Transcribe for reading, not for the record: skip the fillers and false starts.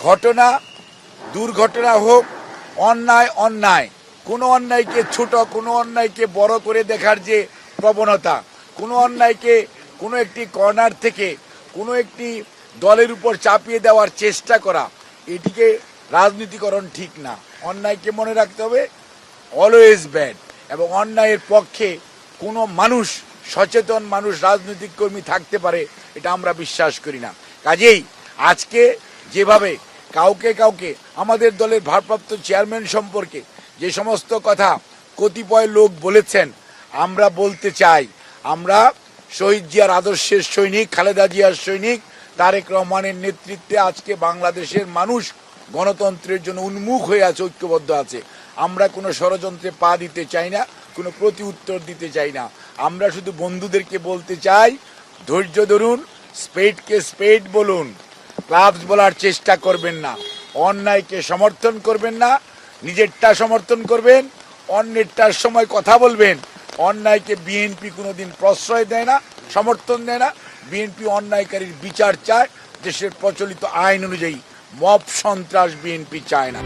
ঘটনা দুর্ঘটনা হোক, অন্যায় অন্যায়, কোনো অন্যায়কে ছোট, কোনো অন্যায়কে বড় করে দেখার যে প্রবণতা, কোনো অন্যায়কে কোনো একটি কর্নার থেকে কোনো একটি দলের উপর চাপিয়ে দেওয়ার চেষ্টা করা, এটিকে রাজনীতিকরণ ঠিক না। অন্যায়কে মনে রাখতে হবে অলওয়েজ ব্যাড, এবং অন্যায়ের পক্ষে কোনো মানুষ, সচেতন মানুষ, রাজনৈতিক কর্মী থাকতে পারে এটা আমরা বিশ্বাস করি না। কাজেই আজকে যেভাবে কাউকে কাউকে আমাদের দলের ভারপ্রাপ্ত চেয়ারম্যান সম্পর্কে যে সমস্ত কথা কতিপয় লোক বলেছেন, আমরা বলতে চাই, আমরা শহীদ জিয়ার আদর্শের সৈনিক, খালেদা জিয়ার সৈনিক, তারেক রহমানের নেতৃত্বে আজকে বাংলাদেশের মানুষ গণতন্ত্রের জন্য উন্মুখ হয়ে আছে, ঐক্যবদ্ধ আছে। আমরা কোনো ষড়যন্ত্রে পা দিতে চাই না, কোনো প্রতি উত্তর দিতে চাই না। আমরা শুধু বন্ধুদেরকে বলতে চাই, ধৈর্য ধরুন, স্পেডকে স্পেড বলুন, ক্লাবস বলার চেষ্টা করবেন না, অন্যায়কে সমর্থন করবেন না, নিজেরটা সমর্থন করবেন, অন্যেরটার সময় কথা বলবেন। অন্যায়কে বিএনপি কোনোদিন প্রশ্রয় দেয় না, সমর্থন দেয় না। বিএনপি অন্যায়কারীর বিচার চায়, দেশের প্রচলিত আইন অনুযায়ী। মব সন্ত্রাস বিএনপি চায় না।